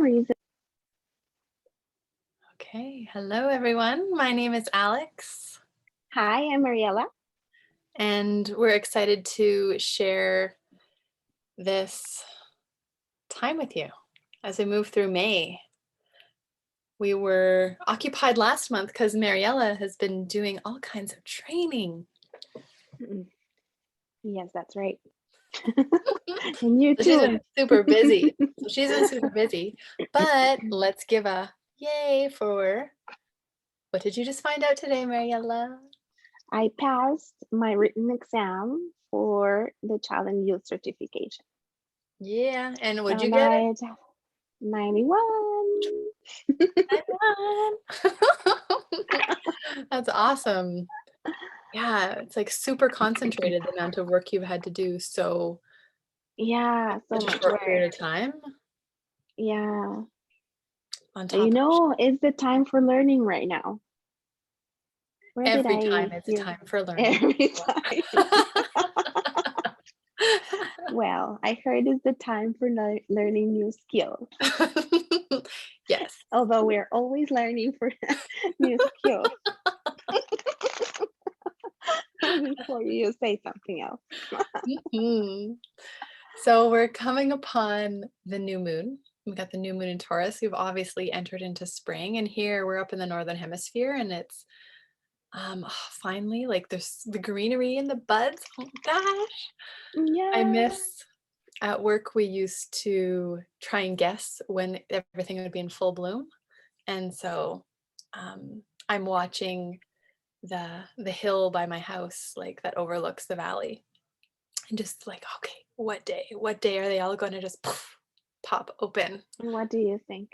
reason. Okay, hello everyone. My name is Alex, Hi, I'm Mariella. and we're excited to share this time with you as we move through May. We were occupied last month because Mariella has been doing all kinds of training. Mm. Yes, that's right. And you So she's too. been super busy. But let's give a yay for what did you just find out today, Mariella? I passed my written exam for the Child and Youth Certification. Yeah, and would So you now get I it? have 91. 91. That's awesome. Yeah, it's like super concentrated the amount of work you've had to do so Yeah, so such a much short work. period of time Yeah. on You top of know, it's the time for learning right now. Where did every I time it's a hear? time for learning. Every time. Well, I heard it's the time for learning new skills. Yes. Although we're always learning for new skills. Before you say something else. Mhm. So we're coming upon the new moon. We've got the new moon in Taurus. We've obviously entered into spring, and here we're up in the northern hemisphere, and it's finally like there's the greenery and the buds. Oh gosh, I Yeah. miss at work we used to try and guess when everything would be in full bloom, and so I'm watching the hill by my house like that overlooks the valley, and just like, okay, what day are they all going to just pop open? What do you think?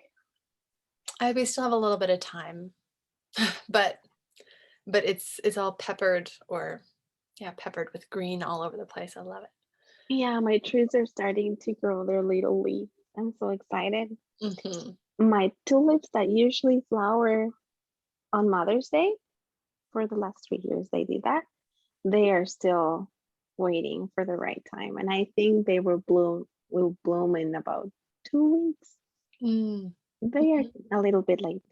We still have a little bit of time, but it's all peppered, or yeah, peppered with green all over the place. I love it. Yeah, my trees are starting to grow their little leaves. I'm so excited. Hmm. My tulips that usually flower on Mother's Day, for the last 3 years they did that, they are still waiting for the right time. And I think they will bloom in about 2 weeks. Mm. They are a little bit late.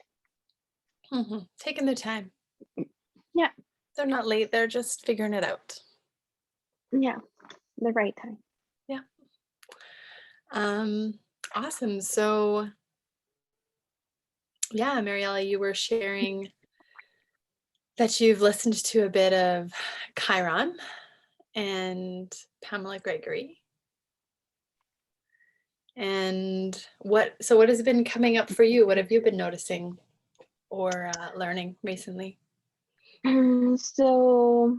Taking their time. Yeah, They're not late. They're just figuring it out. yeah, the right time. Yeah. Um, awesome. So yeah, Mariella, you were sharing that you've listened to a bit of Chiron and Pamela Gregory. And what has been coming up for you? What have you been noticing or learning recently? So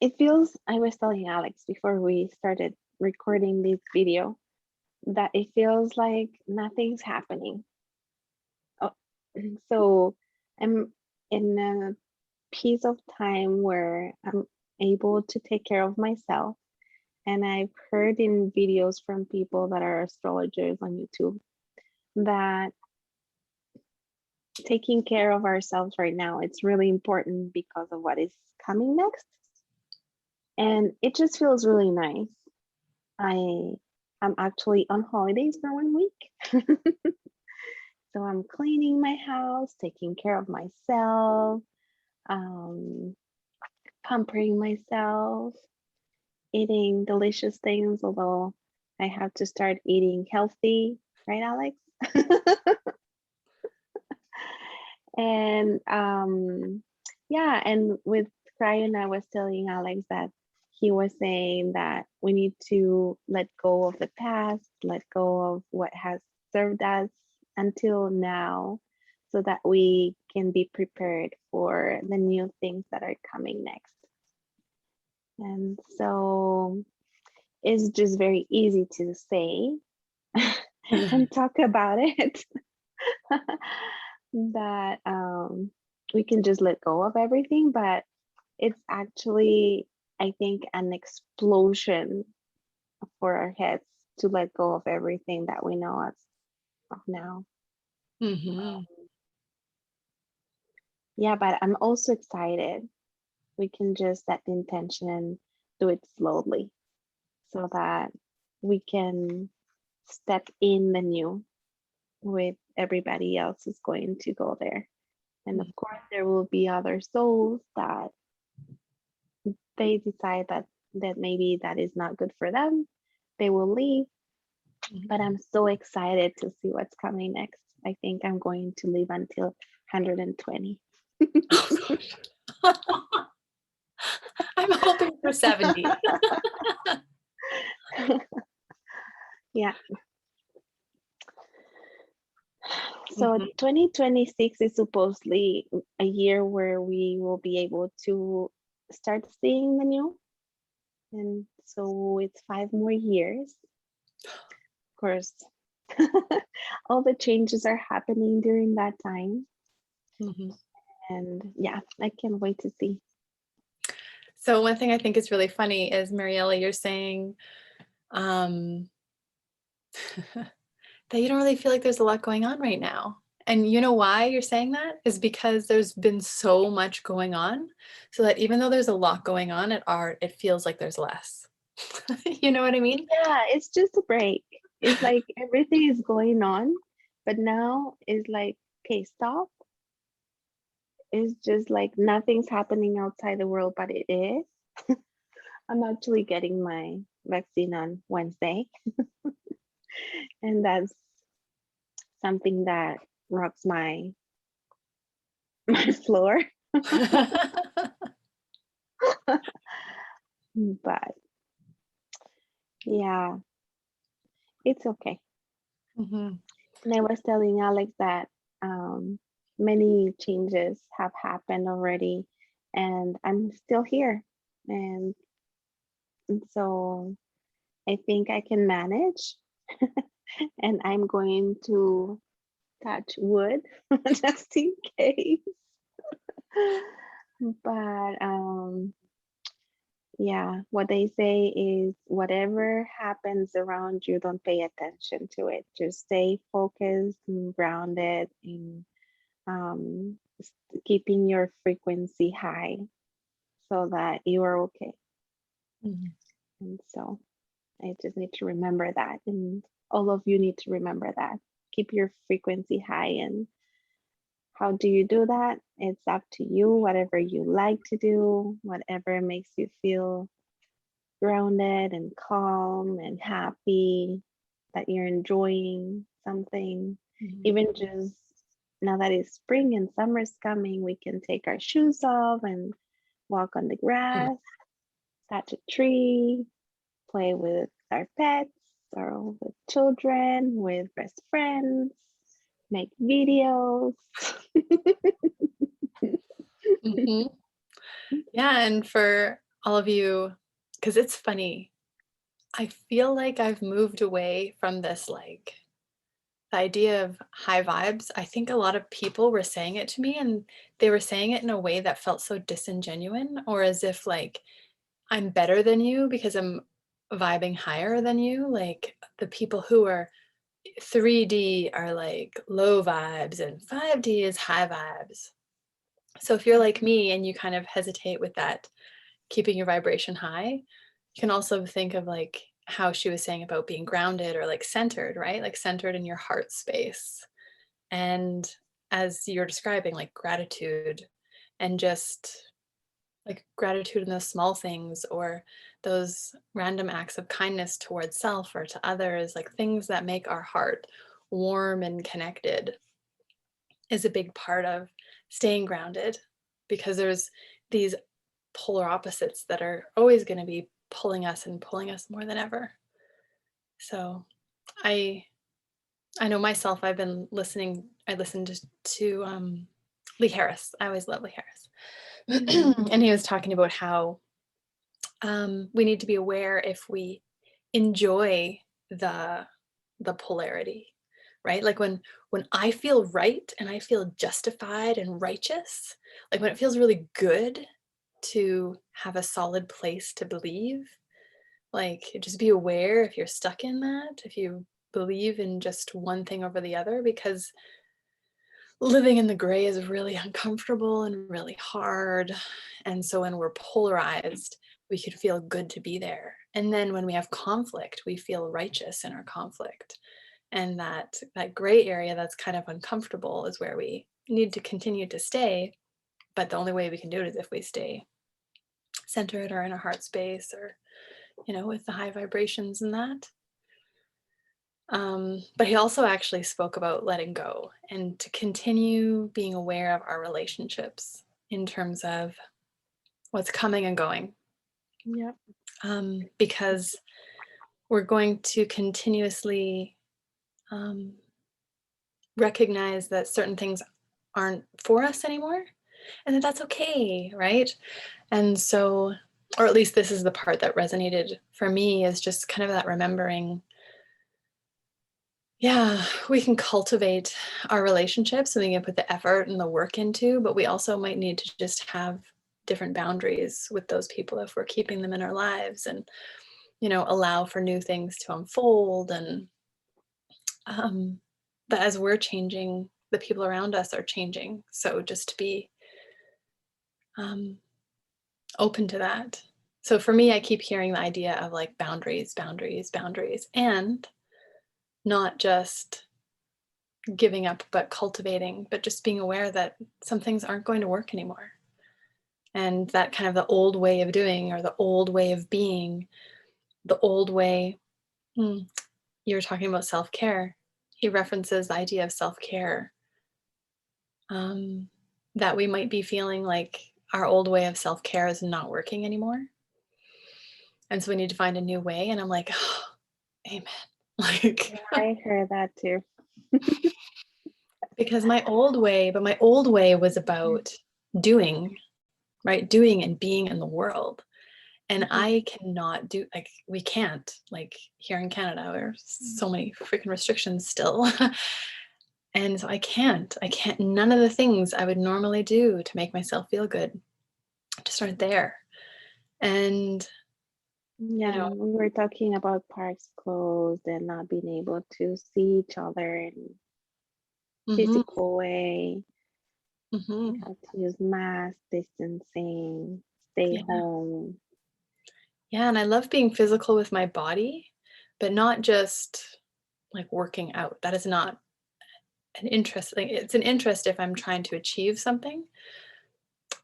it feels, I was telling Alex before we started recording this video, that it feels like nothing's happening. Oh, so I'm in a piece of time where I'm able to take care of myself. And I've heard in videos from people that are astrologers on YouTube that taking care of ourselves right now, it's really important because of what is coming next. And it just feels really nice. I'm actually on holidays for 1 week. So I'm cleaning my house, taking care of myself, um, pampering myself, eating delicious things, although I have to start eating healthy, right, Alex? And yeah, and with Cryon, I was telling Alex that he was saying that we need to let go of the past, let go of what has served us until now, so that we can be prepared for the new things that are coming next. And so it's just very easy to say and talk about it. That we can just let go of everything, but it's actually, I think, an explosion for our heads to let go of everything that we know as of now. Mm-hmm. Yeah, but I'm also excited. We can just set the intention and do it slowly so that we can step in the new. with everybody else who's going to go there. And of Mhm. course, there will be other souls that they decide that maybe that is not good for them. They will leave. Mhm. But I'm so excited to see what's coming next. I think I'm going to live until 120. Oh gosh. I'm hoping for 70. Yeah. So Mhm. 2026 is supposedly a year where we will be able to start seeing the new. And so it's 5 more years. Of course, all the changes are happening during that time. Mhm. And yeah, I can't wait to see. So one thing I think is really funny is, Mariella, you're saying um, that you don't really feel like there's a lot going on right now. And you know why you're saying that? Is because there's been so much going on, so that even though there's a lot going on at art, it feels like there's less. You know what I mean? Yeah, it's just a break. It's like everything is going on, but now it's like, okay, stop. It's just like nothing's happening outside the world, but it is. I'm actually getting my vaccine on Wednesday, and that's something that rocks my my floor. But yeah, it's okay. Mhm. And I was telling Alex that um, many changes have happened already, and I'm still here. And so I think I can manage, and I'm going to touch wood just in case. But yeah, what they say is whatever happens around you, don't pay attention to it. Just stay focused and grounded in keeping your frequency high so that you are okay. Mhm. And so I just need to remember that. And all of you need to remember that. Keep your frequency high. And how do you do that? It's up to you, whatever you like to do, whatever makes you feel grounded and calm and happy, that you're enjoying something. Mhm. Even just now that it's spring and summer's coming, we can take our shoes off and walk on the Mhm. grass, touch a tree, play with our pets or with children, with best friends, make videos. Mhm. Yeah, and for all of you, because it's funny, I feel like I've moved away from this, like, the idea of high vibes. I think a lot of people were saying it to me, and they were saying it in a way that felt so disingenuine, or as if, like, I'm better than you because I'm vibing higher than you. Like, the people who are 3D are, like, low vibes, and 5D is high vibes. So if you're like me and you kind of hesitate with that, keeping your vibration high, you can also think of, like, how she was saying about being grounded or, like, centered, right? Like, centered in your heart space. And as you're describing, like, gratitude, and just, like, gratitude in those small things, or those random acts of kindness towards self or to others, like things that make our heart warm and connected, is a big part of staying grounded, because there's these polar opposites that are always going to be pulling us and pulling us more than ever. So I I know myself, I've been listening, I listened to Lee Harris. I always love Lee Mhm. Harris. And he was talking about how we need to be aware if we enjoy the the polarity, right? Like, when I feel right and I feel justified and righteous, like when it feels really good to have a solid place to believe, like, just be aware if you're stuck in that, if you believe in just one thing over the other, because living in the gray is really uncomfortable and really hard. And so when we're polarized, we could feel good to be there. And then when we have conflict, we feel righteous in our conflict. And that gray area that's kind of uncomfortable is where we need to continue to stay. But the only way we can do it is if we stay centered or in our heart space, or, with the high vibrations and that. But he also actually spoke about letting go and to continue being aware of our relationships in terms of what's coming and going. Yeah. Because we're going to continuously recognize that certain things aren't for us anymore, and that's okay, right? And so, or at least this is the part that resonated for me, is just kind of that remembering, yeah, we can cultivate our relationships and we can put the effort and the work into, but we also might need to just have different boundaries with those people if we're keeping them in our lives, and allow for new things to unfold. And that as we're changing, the people around us are changing. So just to be open to that. So for me, I keep hearing the idea of like boundaries, boundaries, boundaries, and not just giving up, but cultivating, but just being aware that some things aren't going to work anymore. And that kind of the old way of doing, or the old way of being, the old way. You were talking about self-care. He references the idea of self-care, that we might be feeling like our old way of self-care is not working anymore. And so we need to find a new way. And I'm like, oh, amen. Like, Yeah, I heard that too. because my old way was about doing, right? Doing and being in the world. And I cannot do, like, we can't, like here in Canada, there's so many freaking restrictions still. And so I can't, none of the things I would normally do to make myself feel good just aren't there. And, Yeah, we were talking about parks closed and not being able to see each other in physical way. We have to use mask distancing, stay home. Yeah, and I love being physical with my body, but not just like working out. That is not an interest. Like, it's an interest if I'm trying to achieve something.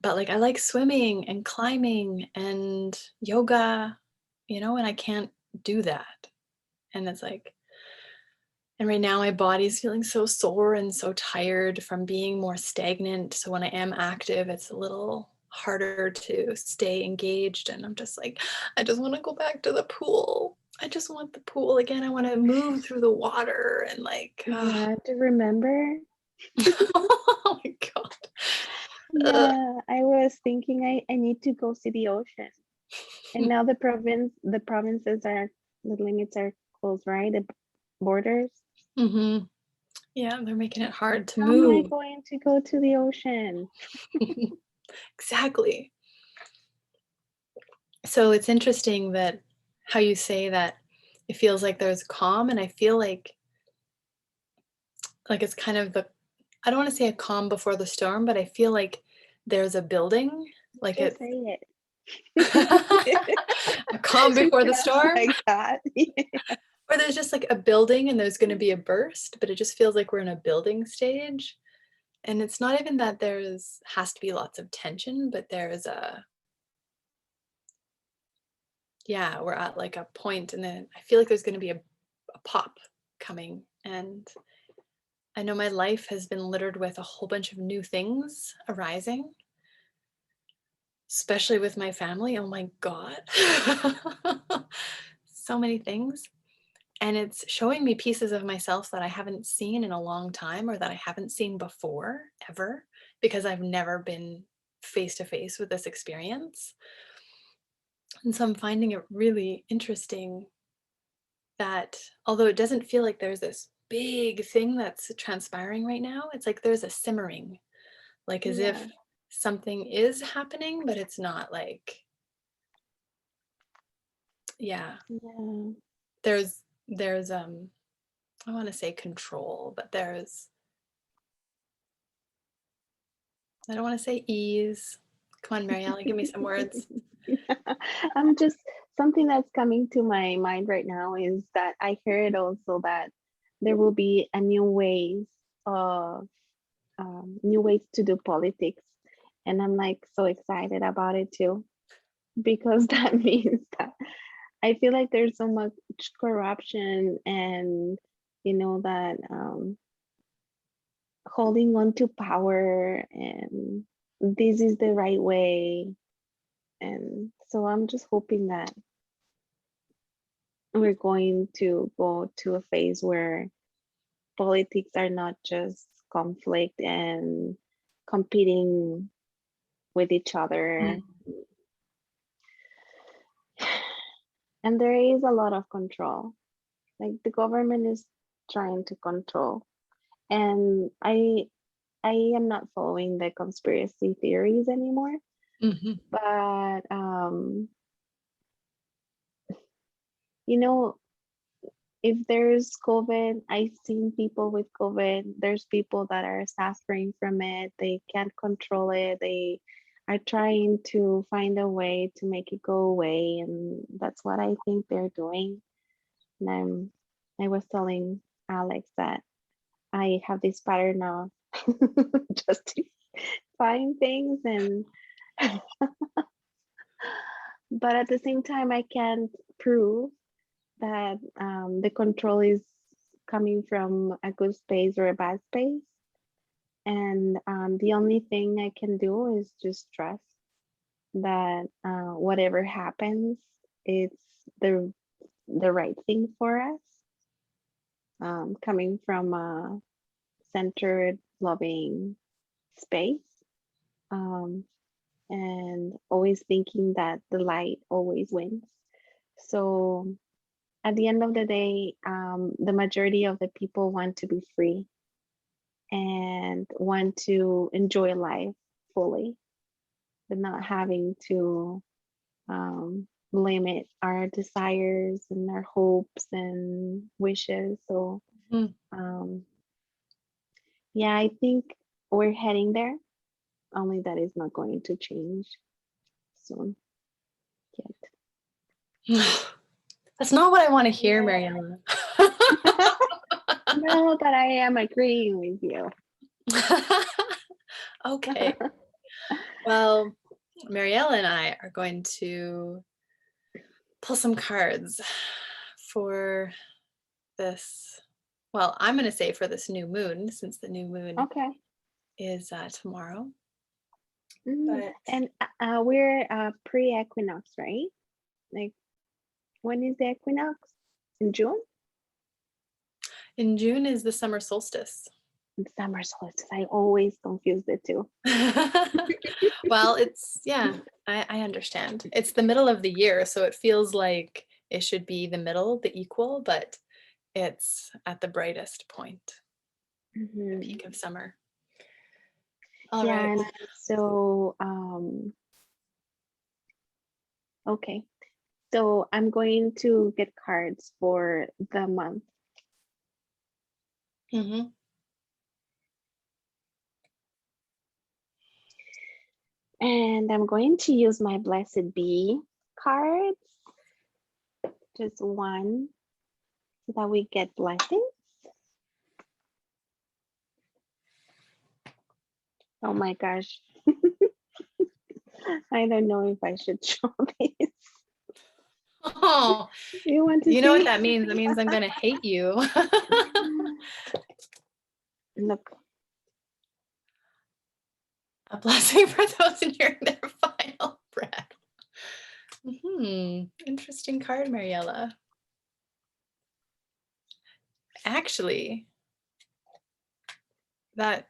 But like I like swimming and climbing and yoga, and I can't do that. And it's like, and right now my body's feeling so sore and so tired from being more stagnant. So when I am active, it's a little harder to stay engaged. And I'm just like, I just want to go back to the pool. I just want the pool again. I want to move through the water and like, Yeah, to remember. oh my God. Yeah, I was thinking I need to go see the ocean. And now the provinces are, the limits are closed, right? The borders. Mm-hmm. Yeah, they're making it hard to How am I move. going to go to the ocean? Exactly. So it's interesting that how you say that it feels like there's calm, and I feel like it's kind of I don't want to say a calm before the storm, but I feel like there's a building, like Just it's say it. a calm before the Just storm, like that. or there's just like a building and there's going to be a burst, but it just feels like we're in a building stage. And it's not even that has to be lots of tension, but there's we're at like a point, and then I feel like there's going to be a pop coming. And I know my life has been littered with a whole bunch of new things arising, especially with my family. Oh my God. So many things. And it's showing me pieces of myself that I haven't seen in a long time, or that I haven't seen before, ever, because I've never been face to face with this experience. And so I'm finding it really interesting that although it doesn't feel like there's this big thing that's transpiring right now, it's like there's a simmering, like as if Yeah. something is happening, but it's not like, yeah, Yeah. there's I want to say control, but I don't want to say ease. Come on, Mariella, give me some words. I'm just, something that's coming to my mind right now is that I heard also that there will be a of new ways to do politics, and I'm like so excited about it too, because that means that I feel like there's so much corruption, and that holding on to power, and this is the right way. And so I'm just hoping that we're going to go to a phase where politics are not just conflict and competing with each other. And there is a lot of control. Like the government is trying to control. And I am not following the conspiracy theories anymore. Mhm. But you know, if there's COVID, I've seen people with COVID. There's people that are suffering from it. They can't control it. They are trying to find a way to make it go away. And that's what I think they're doing. And I was telling Alex that I have this pattern of justifying things, and but at the same time I can't prove that the control is coming from a good space or a bad space. And the only thing I can do is just trust that whatever happens, it's the right thing for us, coming from a centered, loving space, um, and always thinking that the light always wins. So at the end of the day, the majority of the people want to be free and want to enjoy life fully, but not having to limit our desires and our hopes and wishes. So, Mhm. yeah, I think we're heading there, only that is not going to change soon yet. That's not what I want to hear, Yeah. Mariella. No, but I am agreeing with you. Okay. Well, Mariella and I are going to pull some cards for this. Well, I'm going to say for this new moon, since the new moon Okay. is tomorrow. And But we're pre-equinox, right? Like, when is the equinox? In June? in June is the summer solstice. In summer solstice. I always confuse the two. Well, I understand. It's the middle of the year, so it feels like it should be the middle, the equal, but it's at the brightest point, the Mhm. peak of summer. All Yeah, right. and so okay. So I'm going to get cards for the month. Mm-hmm. And I'm going to use my Blessed Bee cards. Just one, so that we get blessings. Oh my gosh. I don't know if I should show this. Oh, You want to you know what see? that means? It means I'm going to hate you. Look. A blessing for those enduring their final breath. Interesting card, Mariella. Actually, and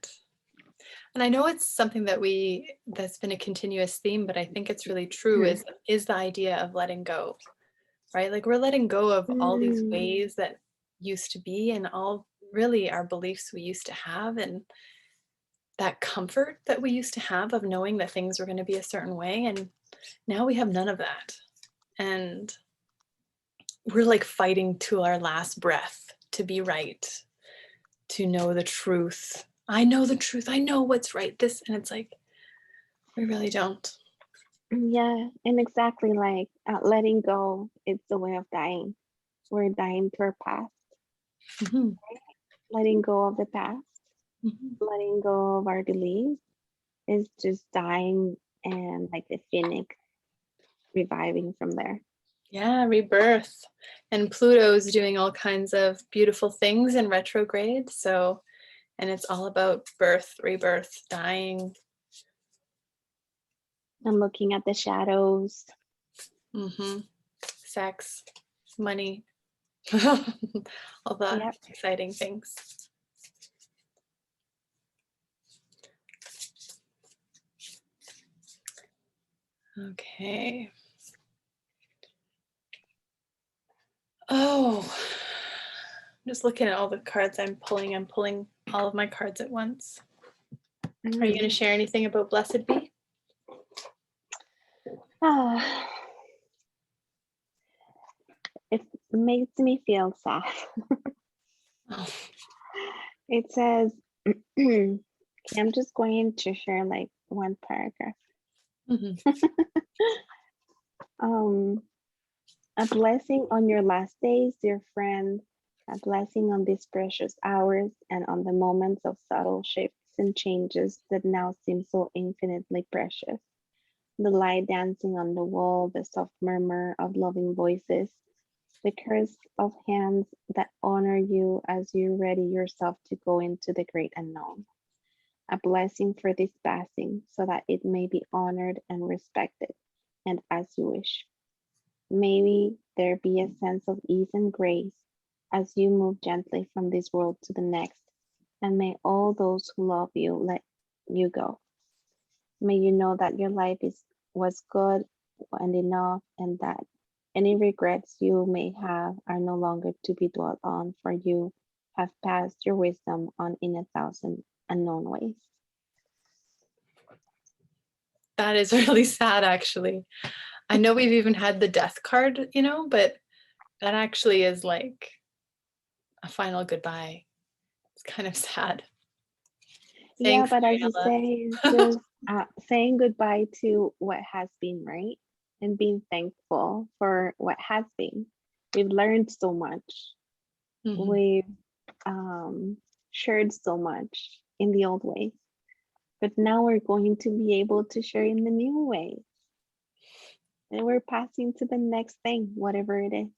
I know it's something that's been a continuous theme, but I think it's really true, is the idea of letting go, right? Like we're letting go of all these ways that used to be, and all really our beliefs we used to have, and that comfort that we used to have of knowing that things were going to be a certain way. And now we have none of that. And we're like fighting to our last breath to be right, to know the truth. I know the truth. I know what's right. And it's like, we really don't. Yeah, and exactly, like letting go, it's a way of dying. We're dying to our past. Mhm, Letting go of the past, mhm. letting go of our beliefs is just dying and like the phoenix reviving from there. Yeah, rebirth. And Pluto's doing all kinds of beautiful things in retrograde. So, and it's all about birth, rebirth, dying. I'm looking at the shadows. Hmm. Sex, money, all the Yep. exciting things. Okay. Oh, I'm just looking at all the cards I'm pulling. I'm pulling all of my cards at once. Are you going to Mm. share anything about Blessed Be? Ah, it makes me feel sad. Oh. It says, okay, I'm just going to share like one paragraph. Mhm. A blessing on your last days, dear friend, a blessing on these precious hours and on the moments of subtle shifts and changes that now seem so infinitely precious. The light dancing on the wall, the soft murmur of loving voices, the caress of hands that honor you as you ready yourself to go into the great unknown. A blessing for this passing so that it may be honored and respected, and as you wish. Maybe there be a sense of ease and grace as you move gently from this world to the next, and may all those who love you let you go. May you know that your life was good and enough, and that any regrets you may have are no longer to be dwelt on, for you have passed your wisdom on in 1,000 unknown ways. That is really sad, actually. I know we've even had the death card, but that actually is like a final goodbye. It's kind of sad. Yeah, Saying but as you farewell. say, it's just saying goodbye to what has been, right? And being thankful for what has been. We've learned so much. Mhm. We've shared so much in the old ways, but now we're going to be able to share in the new ways. And we're passing to the next thing, whatever it is.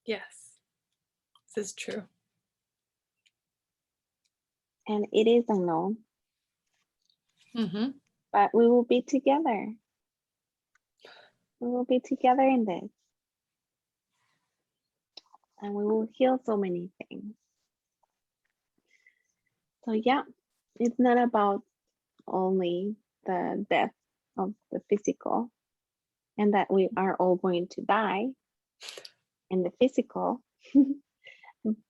Yes, this is true. And it is unknown, Hmm. but we will be together. We will be together in this, and we will heal so many things. So, yeah, it's not about only the death of the physical and that we are all going to die in the physical,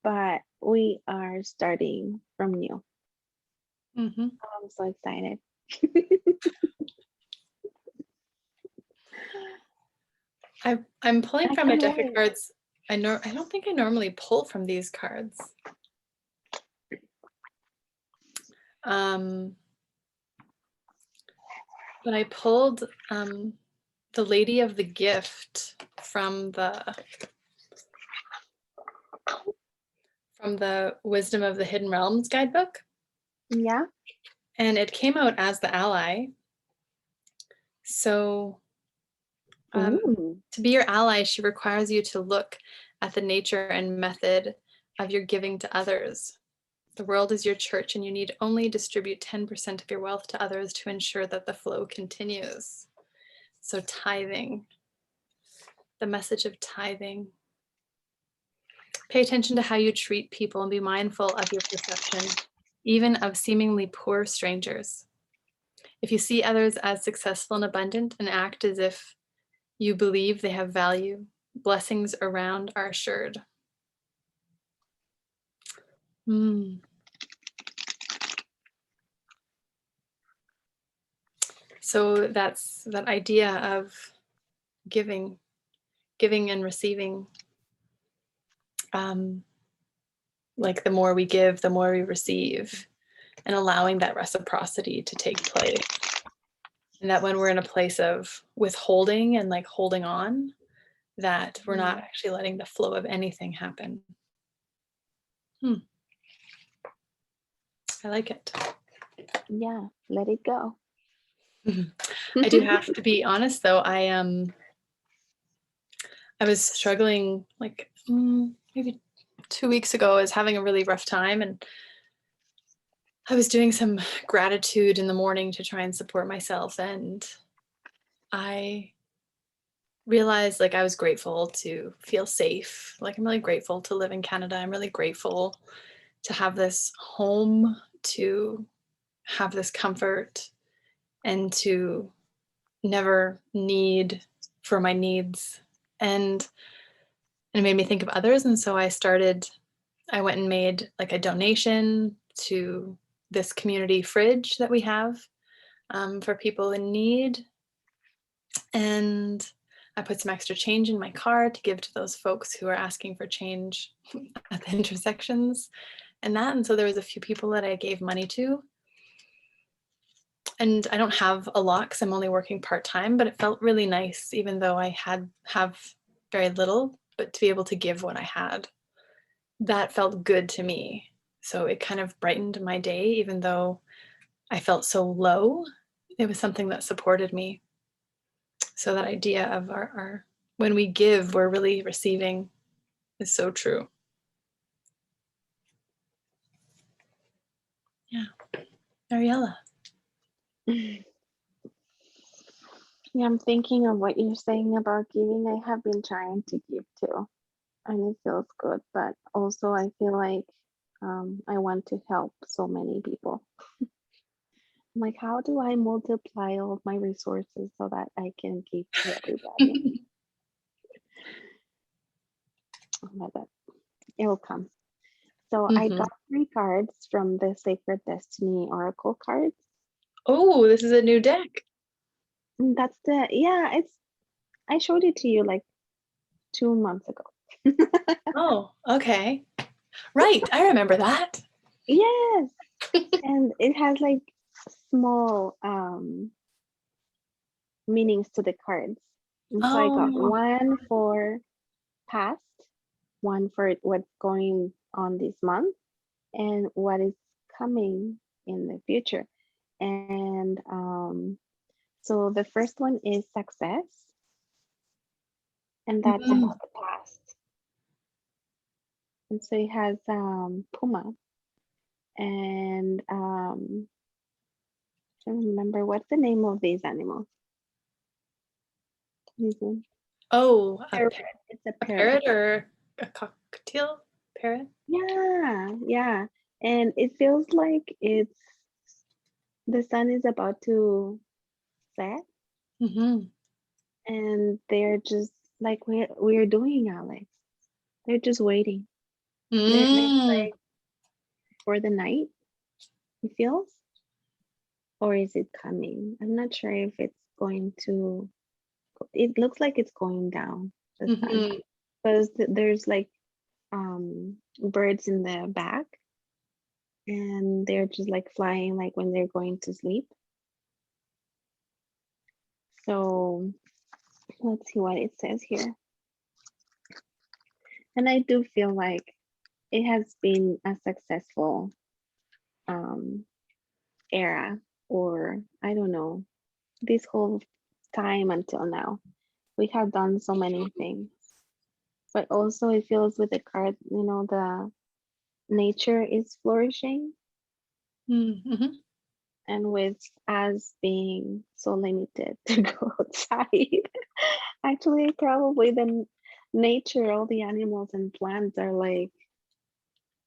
but we are starting from new. Hmm. I'm so excited. I'm pulling I from a can't deck of wait. cards. I don't think I normally pull from these cards. Um, but I pulled the Lady of the Gift from the Wisdom of the Hidden Realms guidebook, Yeah. and it came out as the ally. So Ooh. to be your ally, she requires you to look at the nature and method of your giving to others. The world is your church, and you need only distribute 10% of your wealth to others to ensure that the flow continues. So, tithing, the message of tithing. Pay attention to how you treat people and be mindful of your perception, even of seemingly poor strangers. If you see others as successful and abundant and act as if you believe they have value, blessings around are assured. Mm. So that's that idea of giving, giving and receiving. Like the more we give, the more we receive, and allowing that reciprocity to take place. And that when we're in a place of withholding and like holding on, that we're not actually letting the flow of anything happen. Hmm. I like it. Yeah, let it go. I do have to be honest though. I was struggling like maybe 2 weeks ago. I was having a really rough time, and I was doing some gratitude in the morning to try and support myself. And I realized like I was grateful to feel safe. Like I'm really grateful to live in Canada. I'm really grateful to have this home, to have this comfort, and to never need for my needs. And it made me think of others. And so I went and made like a donation to this community fridge that we have for people in need. And I put some extra change in my car to give to those folks who are asking for change at the intersections and that. And so there was a few people that I gave money to. And I don't have a lot because I'm only working part-time, but it felt really nice, even though I have very little, but to be able to give what I had, that felt good to me. So it kind of brightened my day, even though I felt so low. It was something that supported me. So that idea of our when we give, we're really receiving is so true. Yeah. Ariella. Yeah, I'm thinking of what you're saying about giving. I have been trying to give too, and it feels good, but also I feel like I want to help so many people. I'm like, how do I multiply all of my resources so that I can give to everybody? Oh my God, it will come. So I Mm-hmm. got 3 cards from the Sacred Destiny Oracle cards. Oh, this is a new deck. And that's yeah, I showed it to you like 2 months ago. Oh, okay. Right. I remember that. Yes. And it has like small meanings to the cards. And so I got Oh. one for past, one for what's going on this month, and what is coming in the future. And so the first one is success, and that's Mm. about the past. And so it has Puma, and I don't remember what's the name of these animals. Mhm. Oh, Parrot. It's a a parrot. parrot or a cockatiel parrot? Yeah, yeah. And it feels like it's the sun is about to set, Mm-hmm. and they're just like we're doing, Alex. They're just waiting. They're Mm. like for the night, it feels, or is it coming? I'm not sure if it's going to. It looks like it's going down the sun Mm-hmm. because there's like birds in the back, and they're just like flying like when they're going to sleep. So let's see what it says here. And I do feel like it has been a successful um, era, or I don't know, this whole time until now. We have done so many things, but also it feels with the card, the nature is flourishing, Mm-hmm. and with us being so limited to go outside. Actually, probably the nature, all the animals and plants are like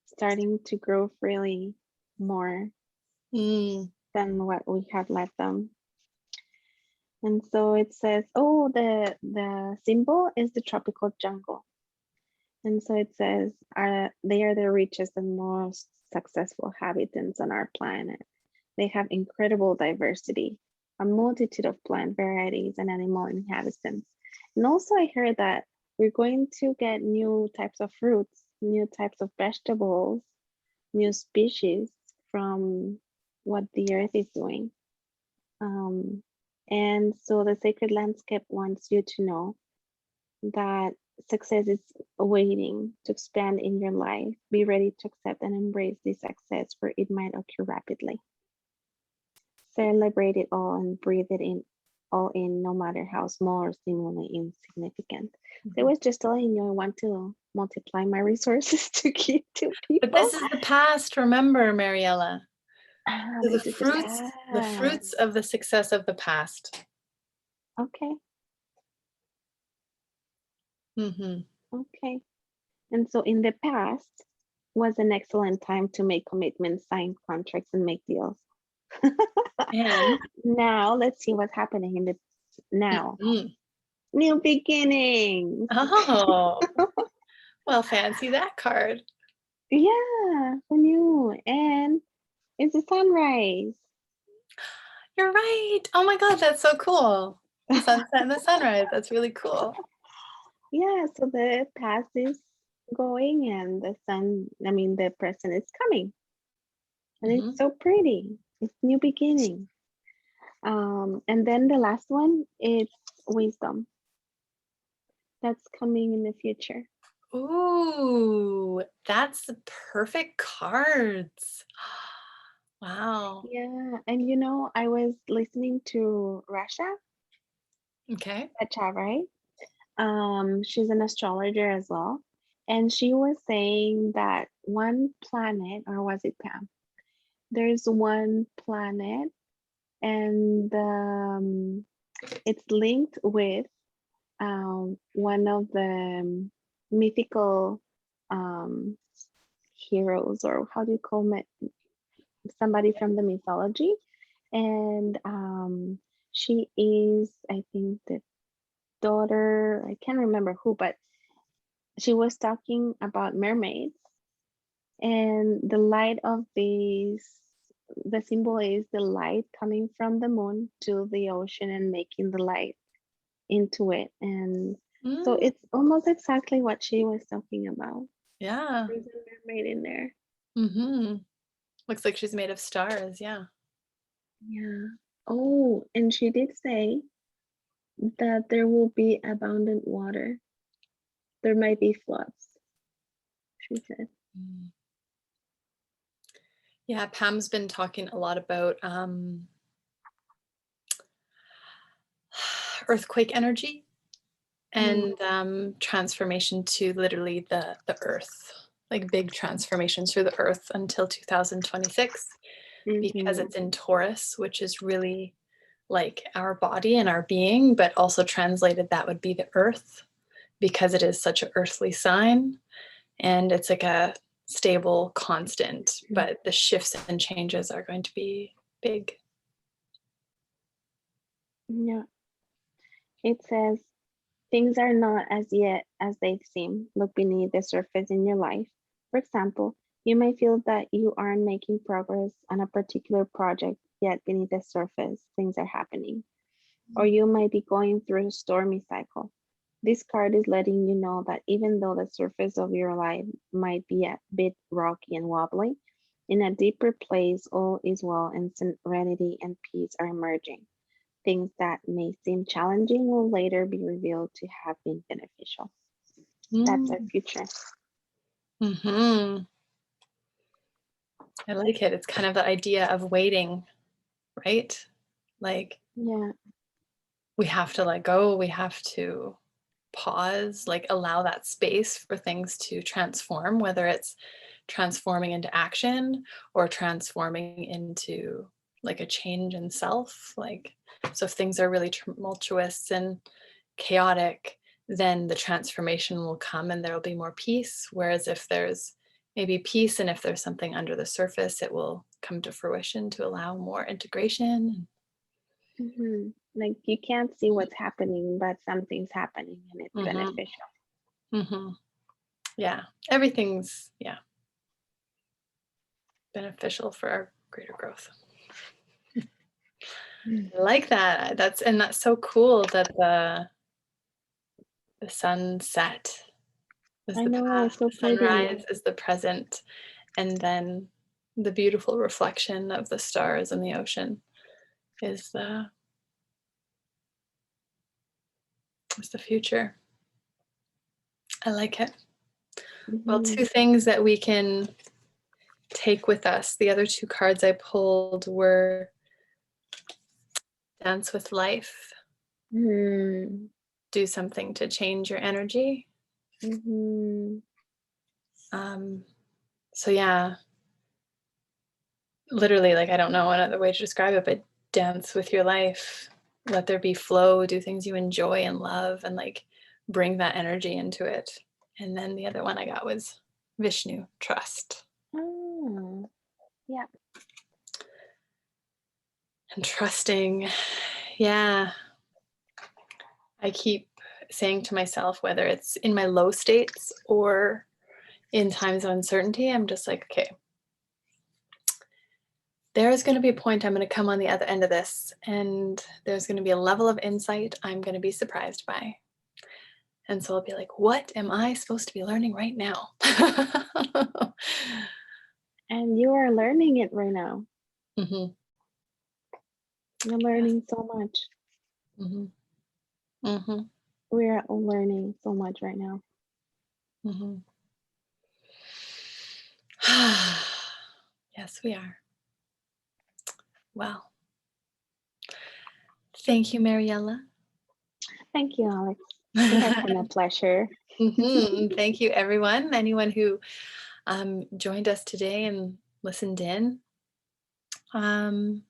starting to grow freely more Mm. than what we have let them. And so it says, oh, the symbol is the tropical jungle. And so it says, they are the richest and most successful habitants on our planet. They have incredible diversity, a multitude of plant varieties and animal inhabitants. And also I heard that we're going to get new types of fruits, new types of vegetables, new species from what the earth is doing. And so the sacred landscape wants you to know that success is waiting to expand in your life. Be ready to accept and embrace this success where it might occur rapidly. Celebrate it all and breathe it in all in, no matter how small or seemingly insignificant. So it was just telling you I want to multiply my resources to give to But people. this is the past, remember, Mariella. So This is the fruits of the success of the past. okay. Mm-hmm. Okay. And so in the past was an excellent time to make commitments, sign contracts, and make deals. And Now let's see what's happening in the now. mhm. New beginnings. Oh, well, fancy that card. Yeah, who knew? And it's a sunrise. You're right. Oh my God, that's so cool. The sunset and the sunrise. That's really cool. Yeah, so the past is going and the present is coming. And Mhm. it's so pretty. It's new beginning. And then the last one, it's wisdom. That's coming in the future. Ooh, that's the perfect cards. Wow. Yeah, and I was listening to Rasha Okay. Pacha, right? She's an astrologer as well. And she was saying that one planet, or was it Pam? There's one planet and it's linked with one of the mythical um, heroes, or how do you call it? Somebody from the mythology. And she is, I think, the daughter, I can't remember who, but she was talking about mermaids and the light of these. The symbol is the light coming from the moon to the ocean and making the light into it. And so Mm, it's almost exactly what she was talking about. yeah. There's a mermaid in there. Mm-hmm. Looks like she's made of stars. Yeah. Yeah. Oh, and she did say that there will be abundant water. There might be floods, she said. Mm. Yeah, Pam's been talking a lot about earthquake energy and transformation to literally the earth, like big transformations through the earth until 2026, because Mm-hmm. it's in Taurus, which is really like our body and our being, but also translated that would be the earth because it is such an earthly sign and it's like a stable constant, but the shifts and changes are going to be big. Yeah. It says things are not as yet as they seem. Look beneath the surface in your life. For example, you may feel that you aren't making progress on a particular project, yet beneath the surface, things are happening. Or you might be going through a stormy cycle. This card is letting you know that even though the surface of your life might be a bit rocky and wobbly, in a deeper place, all is well and serenity and peace are emerging. Things that may seem challenging will later be revealed to have been beneficial. That's our future. Mm-hmm. I like it. It's kind of the idea of waiting, right? Like Yeah. we have to let go, we have to pause, like allow that space for things to transform, whether it's transforming into action or transforming into like a change in self. Like, so if things are really tumultuous and chaotic, then the transformation will come and there will be more peace. Whereas if there's maybe peace and if there's something under the surface, it will come to fruition to allow more integration. Like you can't see what's happening, but something's happening and it's Mm-hmm. beneficial. Mm-hmm. Yeah, everything's beneficial for our greater growth. I like that. That's so cool that the sunset is I the know, it's past, so the pretty. sunrise is the present, and then the beautiful reflection of the stars in the ocean is the future. I like it. Well, Mhm. two things that we can take with us. The other two cards I pulled were Dance with Life, Mm. do something to change your energy. Mhm. So yeah, literally, like, I don't know another way to describe it, but dance with your life, let there be flow, do things you enjoy and love, and like bring that energy into it. And then the other one I got was Vishnu, trust. Oh, yeah. And trusting, yeah, I keep saying to myself, whether it's in my low states or in times of uncertainty, I'm just like, okay, there's going to be a point I'm going to come on the other end of this, and there's going to be a level of insight I'm going to be surprised by. And so I'll be like, what am I supposed to be learning right now? And you are learning it right now. Hmm. You're Yes. learning so much. Hmm. Hmm. We're learning so much right now. Hmm. Yes, we are. Well, thank you, Mariella. Thank you, Alex. It has been a pleasure. Thank you, everyone. Anyone who joined us today and listened in. Um,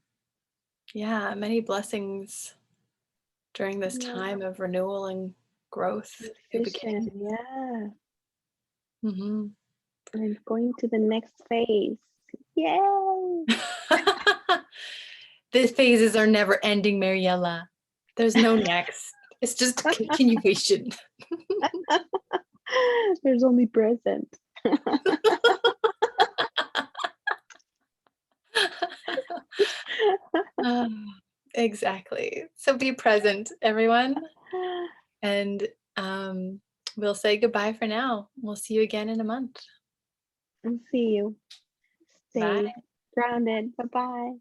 yeah, many blessings during this Yeah, time of renewal and growth, new transition. beginnings. Yeah. Hmm. And going to the next phase. Yay! The phases are never ending, Mariella. There's no next. It's just a continuation. There's only present. Exactly. So be present, everyone. And we'll say goodbye for now. We'll see you again in a month. And see you. Bye. Safe, grounded. Bye bye.